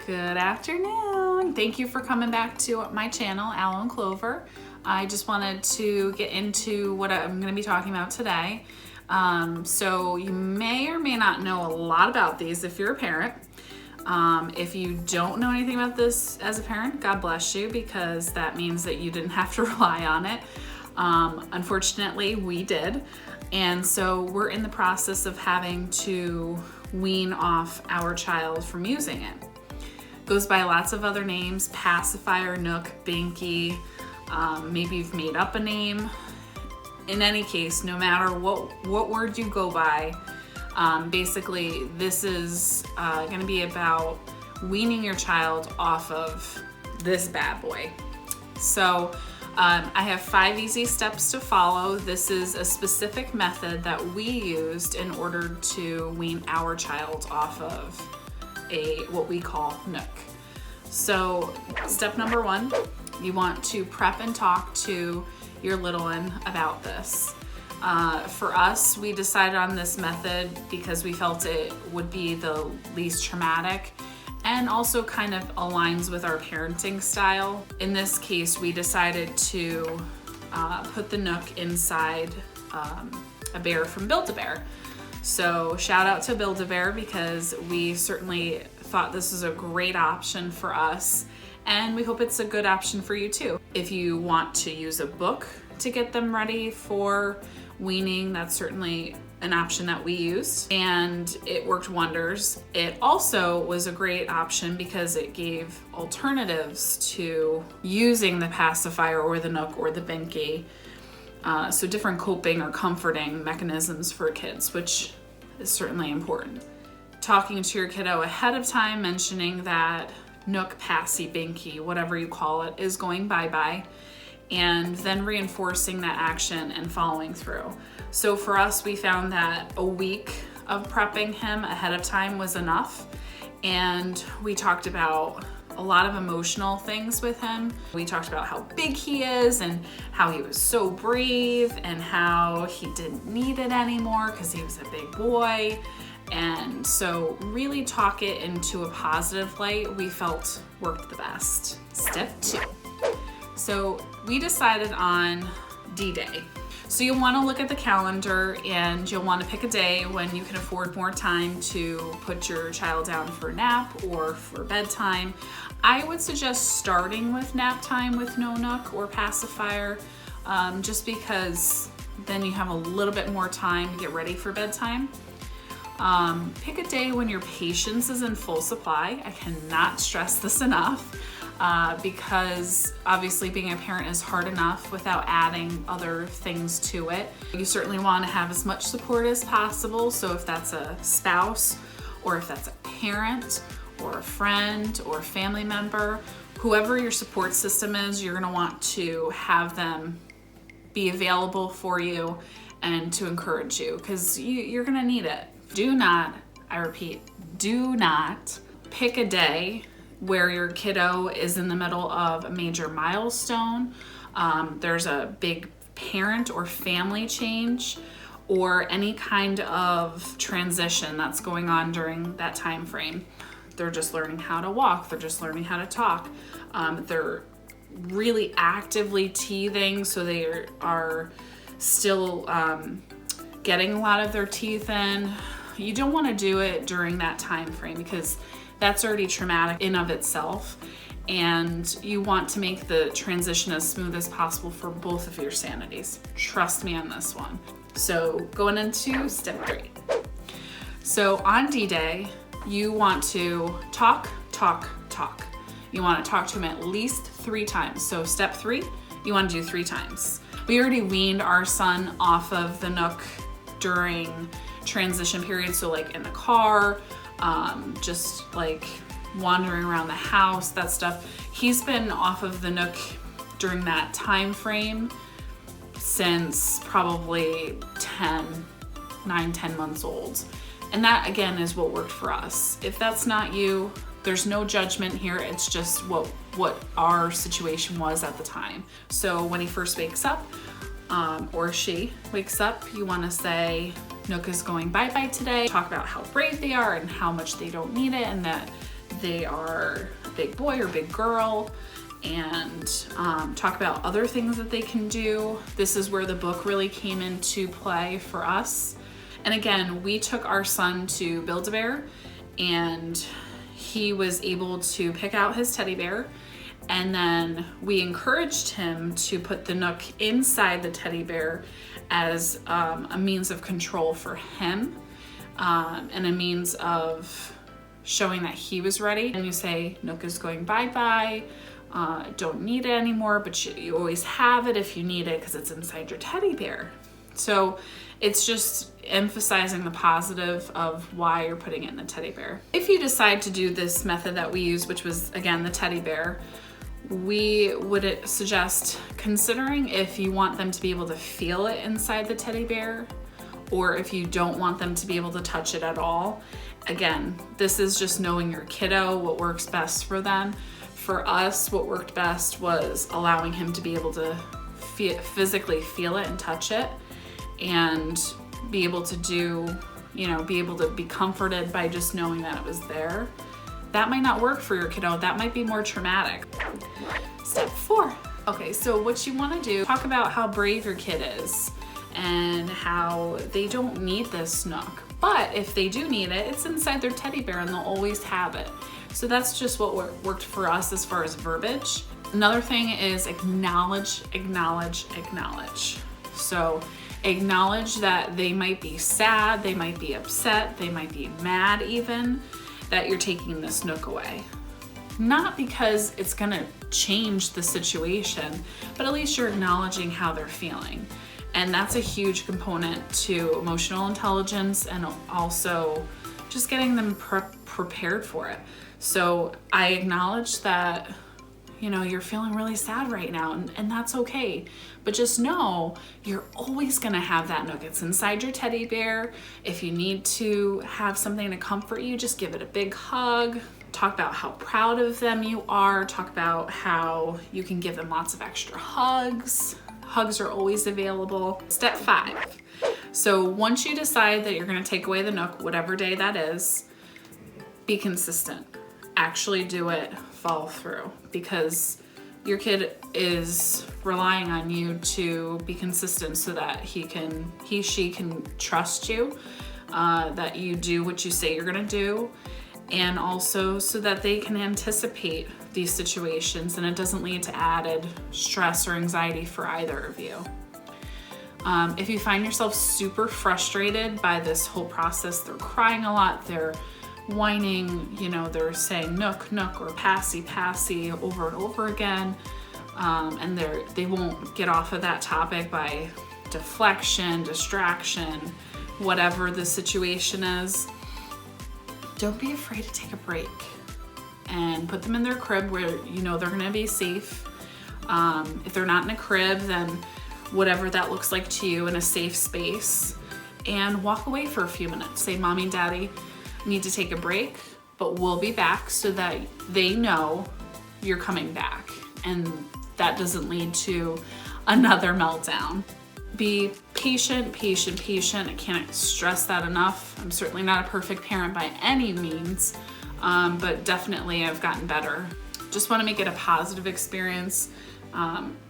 Good afternoon. Thank you for coming back to my channel, Aloe and Clover. I just wanted to get into what I'm going to be talking about today. So you may or may not know a lot about these if you're a parent. If you don't know anything about this as a parent, God bless you, because that means that you didn't have to rely on it. Unfortunately, we did. And so we're in the process of having to wean off our child from using it. Goes by lots of other names: pacifier, nook, binky. Maybe you've made up a name. In any case, no matter what word you go by, basically this is going to be about weaning your child off of this bad boy. So I have 5 easy steps to follow. This is a specific method that we used in order to wean our child off of what we call nook. So step number 1, you want to prep and talk to your little one about this. For us, we decided on this method because we felt it would be the least traumatic and also kind of aligns with our parenting style. In this case, we decided to put the nook inside a bear from Build-A-Bear. So shout out to Build-A-Bear, because we certainly thought this was a great option for us, and we hope it's a good option for you too. If you want to use a book to get them ready for weaning, that's certainly an option that we used, and it worked wonders. It also was a great option because it gave alternatives to using the pacifier or the nook or the binky. So different coping or comforting mechanisms for kids, which is certainly important. Talking to your kiddo ahead of time, mentioning that nook, passy, binky, whatever you call it, is going bye-bye, and then reinforcing that action and following through. So for us, we found that a week of prepping him ahead of time was enough, and we talked about a lot of emotional things with him. We talked about how big he is and how he was so brave and how he didn't need it anymore because he was a big boy. And so really talk it into a positive light, we felt worked the best. Step 2. So we decided on D-Day. So you'll want to look at the calendar and you'll want to pick a day when you can afford more time to put your child down for a nap or for bedtime. I would suggest starting with nap time with no nook or pacifier, just because then you have a little bit more time to get ready for bedtime. Pick a day when your patience is in full supply. I cannot stress this enough. Because obviously being a parent is hard enough without adding other things to it. You certainly want to have as much support as possible. So if that's a spouse, or if that's a parent, or a friend, or a family member, whoever your support system is, you're going to want to have them be available for you and to encourage you, because you're going to need it. Do not, I repeat, do not pick a day where your kiddo is in the middle of a major milestone, there's a big parent or family change, or any kind of transition that's going on during that time frame. They're just learning how to walk, they're just learning how to talk, they're really actively teething, so they are still getting a lot of their teeth in. You don't want to do it during that time frame because that's already traumatic in of itself, and you want to make the transition as smooth as possible for both of your sanities. Trust me on this one. So going into step 3. So on D-Day, you want to talk. You want to talk to him at least 3 times. So step 3, you want to do 3 times. We already weaned our son off of the nook during transition period, so like in the car, just like wandering around the house, that stuff. He's been off of the nook during that time frame since probably 9-10 months old. And that again is what worked for us. If that's not you, there's no judgment here. It's just what our situation was at the time. So when he first wakes up, or she wakes up, you want to say, Nook is going bye-bye today. Talk about how brave they are and how much they don't need it, and that they are a big boy or big girl, and talk about other things that they can do. This is where the book really came into play for us. And again, we took our son to Build-A-Bear, and he was able to pick out his teddy bear, and then we encouraged him to put the Nook inside the teddy bear as a means of control for him, and a means of showing that he was ready. And you say, Nook is going bye-bye, don't need it anymore, but you always have it if you need it because it's inside your teddy bear. So it's just emphasizing the positive of why you're putting it in the teddy bear. If you decide to do this method that we use, which was again the teddy bear, we would suggest considering if you want them to be able to feel it inside the teddy bear, or if you don't want them to be able to touch it at all. Again, this is just knowing your kiddo, what works best for them. For us, what worked best was allowing him to be able to physically feel it and touch it, and be able to do, be able to be comforted by just knowing that it was there. That might not work for your kiddo. That might be more traumatic. Step 4. Okay, so what you want to do, talk about how brave your kid is and how they don't need this Nook. But if they do need it, it's inside their teddy bear and they'll always have it. So that's just what worked for us as far as verbiage. Another thing is acknowledge, acknowledge, acknowledge. So acknowledge that they might be sad, they might be upset, they might be mad even that you're taking this Nook away. Not because it's gonna change the situation, but at least you're acknowledging how they're feeling. And that's a huge component to emotional intelligence, and also just getting them prepared for it. So I acknowledge that, you're feeling really sad right now, and that's okay. But just know you're always gonna have that Nook. It's inside your teddy bear. If you need to have something to comfort you, just give it a big hug. Talk about how proud of them you are. Talk about how you can give them lots of extra hugs. Hugs are always available. Step 5. So once you decide that you're gonna take away the Nook, whatever day that is, be consistent. Actually do it, follow through, because your kid is relying on you to be consistent so that she can trust you, that you do what you say you're gonna do, and also so that they can anticipate these situations and it doesn't lead to added stress or anxiety for either of you. If you find yourself super frustrated by this whole process, they're crying a lot, they're whining, they're saying Nook, Nook, or Passy, Passy over and over again, and they won't get off of that topic by deflection, distraction, whatever the situation is, don't be afraid to take a break and put them in their crib where they're gonna be safe. If they're not in a crib, then whatever that looks like to you, in a safe space, and walk away for a few minutes. Say, Mommy and Daddy need to take a break, but we'll be back, so that they know you're coming back and that doesn't lead to another meltdown. Be patient, patient, patient. I can't stress that enough. I'm certainly not a perfect parent by any means, but definitely I've gotten better. Just want to make it a positive experience.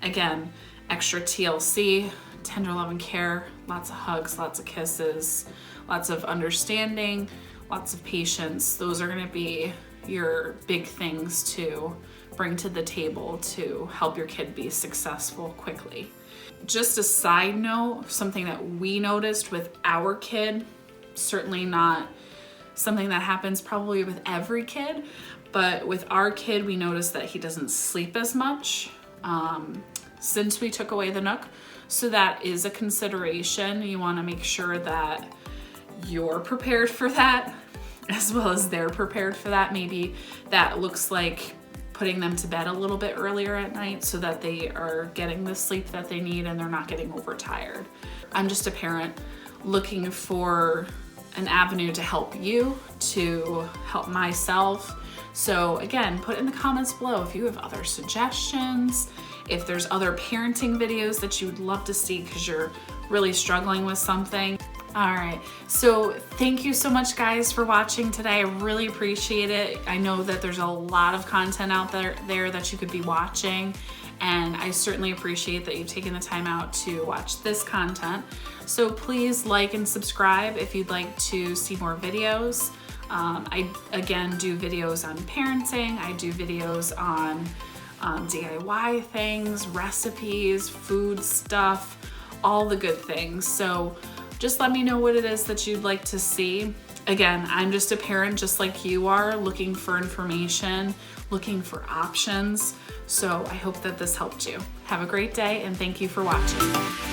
Again, extra TLC, tender love and care, lots of hugs, lots of kisses, lots of understanding, lots of patience. Those are going to be your big things to bring to the table to help your kid be successful quickly. Just a side note, something that we noticed with our kid, certainly not something that happens probably with every kid, but with our kid, we noticed that he doesn't sleep as much since we took away the Nook. So that is a consideration. You want to make sure that you're prepared for that as well as they're prepared for that. Maybe that looks like putting them to bed a little bit earlier at night so that they are getting the sleep that they need and they're not getting overtired. I'm just a parent looking for an avenue to help you, to help myself. So again, put in the comments below if you have other suggestions, if there's other parenting videos that you would love to see because you're really struggling with something. All right, so thank you so much guys for watching today. I really appreciate it. I know that there's a lot of content out there that you could be watching, and I certainly appreciate that you've taken the time out to watch this content. So please like and subscribe if you'd like to see more videos. I again do videos on parenting, I do videos on DIY things, recipes, food stuff, all the good things. So just let me know what it is that you'd like to see. Again, I'm just a parent just like you are, looking for information, looking for options. So I hope that this helped you. Have a great day and thank you for watching.